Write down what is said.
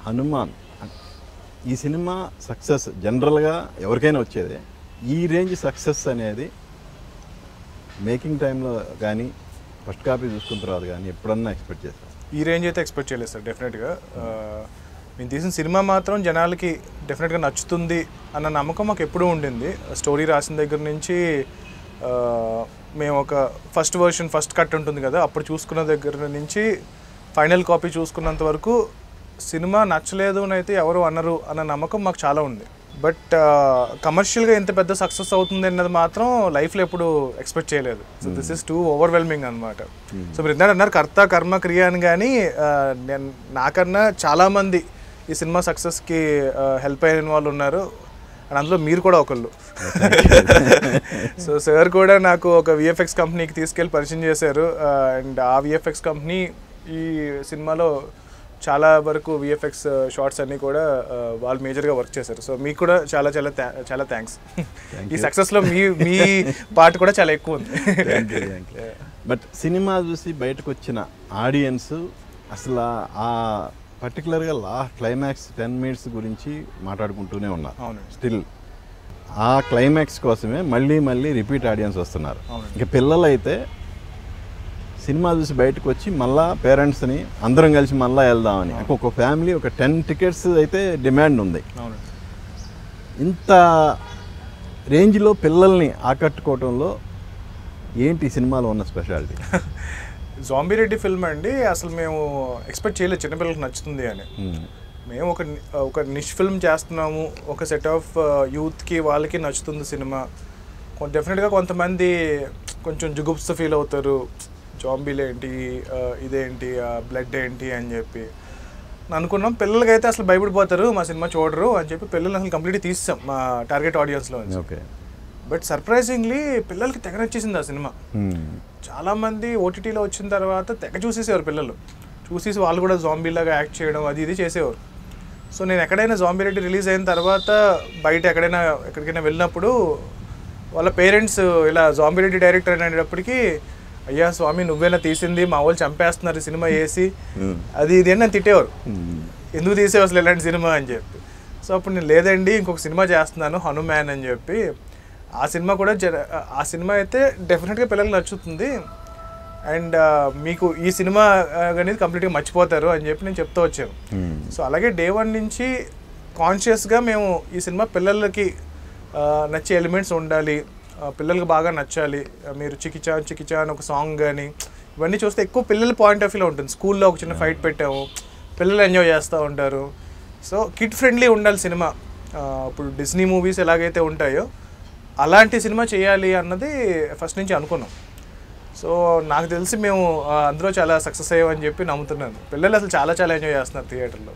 హనుమాన్ ఈ cinema success జనరల్గా ఎవరికైనా వచ్చేదే. ఈ రేంజ్ సక్సెస్ అనేది మేకింగ్ టైంలో కానీ ఫస్ట్ కాపీ చూసుకున్న తర్వాత కానీ ఎప్పుడన్నా ఎక్స్పెక్ట్ చేస్తారు? ఈ రేంజ్ అయితే ఎక్స్పెక్ట్ చేయలేదు సార్. డెఫినెట్గా మేము తీసిన సినిమా మాత్రం జనాలకి డెఫినెట్గా నచ్చుతుంది అన్న నమ్మకం మాకు ఎప్పుడూ ఉండింది. స్టోరీ రాసిన దగ్గర నుంచి మేము ఒక ఫస్ట్ వర్షన్ ఫస్ట్ కట్ ఉంటుంది కదా, అప్పుడు చూసుకున్న దగ్గర నుంచి ఫైనల్ కాపీ చూసుకున్నంత వరకు సినిమా నచ్చలేదు అని అయితే ఎవరు అన్నారు అన్న నమ్మకం మాకు చాలా ఉంది. బట్ కమర్షియల్గా ఎంత పెద్ద సక్సెస్ అవుతుంది అన్నది మాత్రం లైఫ్లో ఎప్పుడు ఎక్స్పెక్ట్ చేయలేదు. So this is two overwhelming అనమాట. సో మీరు ఇందాక అన్నారు కర్త కర్మ క్రియ అని, కానీ నేను నాకన్నా చాలామంది ఈ సినిమా సక్సెస్కి హెల్ప్ అయిన వాళ్ళు ఉన్నారు, అండ్ అందులో మీరు కూడా ఒకళ్ళు. సో సార్ కూడా నాకు ఒక విఎఫ్ఎక్స్ కంపెనీకి తీసుకెళ్ళి పరిచయం చేశారు, అండ్ ఆ విఎఫ్ఎక్స్ కంపెనీ ఈ సినిమాలో చాలా వరకు విఎఫ్ఎక్స్ షార్ట్స్ అన్నీ కూడా వాళ్ళు మేజర్గా వర్క్ చేశారు. సో మీకు కూడా చాలా చాలా చాలా థ్యాంక్స్. ఈ సక్సెస్లో మీ పార్ట్ కూడా చాలా ఎక్కువ ఉంది. బట్ సినిమా చూసి బయటకు వచ్చిన ఆడియన్స్ అసలు ఆ పర్టికులర్గా క్లైమాక్స్ 10 minutes గురించి మాట్లాడుకుంటూనే ఉన్నారు. స్టిల్ ఆ క్లైమాక్స్ కోసమే మళ్ళీ మళ్ళీ రిపీట్ ఆడియన్స్ వస్తున్నారు. ఇంకా పిల్లలు అయితే సినిమా చూసి బయటకు వచ్చి మళ్ళా పేరెంట్స్ని అందరం కలిసి మళ్ళీ వెళ్దామని ఒక ఫ్యామిలీ ఒక 10 tickets అయితే డిమాండ్ ఉంది. ఇంత రేంజ్లో పిల్లల్ని ఆకట్టుకోవడంలో ఏంటి సినిమాలో ఉన్న స్పెషాలిటీ? జాంబీ రెడ్డి ఫిల్మ్ అండి, అసలు మేము ఎక్స్పెక్ట్ చేయలేదు చిన్నపిల్లలకు నచ్చుతుంది అని. మేము ఒక నిష్ ఫిల్మ్ చేస్తున్నాము, ఒక సెట్ ఆఫ్ యూత్కి వాళ్ళకి నచ్చుతుంది సినిమా. డెఫినెట్గా కొంతమంది కొంచెం జుగుప్స్ ఫీల్ అవుతారు, జాంబీలు ఏంటి, ఇదేంటి, బ్లడ్ ఏంటి అని చెప్పి అనుకున్నాం. పిల్లలకైతే అసలు భయపడిపోతారు, మా సినిమా చూడరు అని చెప్పి పిల్లలు అసలు కంప్లీట్గా తీసాం మా టార్గెట్ ఆడియన్స్లో. ఓకే. బట్ సర్ప్రైజింగ్లీ పిల్లలకి తెగ నచ్చేసింది ఆ సినిమా. చాలామంది ఓటీటీలో వచ్చిన తర్వాత తెగ చూసేసేవారు, పిల్లలు చూసేసి వాళ్ళు కూడా జాంబీలాగా యాక్ట్ చేయడం అది ఇది చేసేవారు. సో నేను ఎక్కడైనా జాంబీ రెడ్డి రిలీజ్ అయిన తర్వాత బయట ఎక్కడికైనా వెళ్ళినప్పుడు వాళ్ళ పేరెంట్స్ ఇలా జాంబీ రెడ్డి డైరెక్టర్ అనేటప్పటికీ, అయ్యా స్వామి నువ్వేనా తీసింది, మా వాళ్ళు చంపేస్తున్నారు ఈ సినిమా వేసి, అది ఇది అని నన్ను తిట్టేవారు, ఎందుకు తీసేవి అసలు ఇలాంటి సినిమా అని చెప్పి. సో అప్పుడు నేను లేదండి ఇంకొక సినిమా చేస్తున్నాను హనుమాన్ అని చెప్పి, ఆ సినిమా కూడా ఆ సినిమా అయితే డెఫినెట్గా పిల్లలకు నచ్చుతుంది, అండ్ మీకు ఈ సినిమా అనేది కంప్లీట్గా మర్చిపోతారు అని చెప్పి నేను చెప్తూ వచ్చాను. సో అలాగే డే 1 నుంచి కాన్షియస్గా మేము ఈ సినిమా పిల్లలకి నచ్చే ఎలిమెంట్స్ ఉండాలి, పిల్లలకు బాగా నచ్చాలి. మీరు చికిచా చికిచా అని ఒక సాంగ్ కానీ ఇవన్నీ చూస్తే ఎక్కువ పిల్లల పాయింట్ ఆఫ్ వ్యూలో ఉంటుంది. స్కూల్లో ఒక చిన్న ఫైట్ పెట్టాము, పిల్లలు ఎంజాయ్ చేస్తూ ఉంటారు. సో కిడ్ ఫ్రెండ్లీ ఉండాలి సినిమా. ఇప్పుడు డిస్నీ మూవీస్ ఎలాగైతే ఉంటాయో అలాంటి సినిమా చేయాలి అన్నది ఫస్ట్ నుంచి అనుకున్నాం. సో నాకు తెలిసి మేము అందులో చాలా సక్సెస్ అయ్యామని చెప్పి నమ్ముతున్నాను. పిల్లలు అసలు చాలా చాలా ఎంజాయ్ చేస్తున్నారు థియేటర్లో.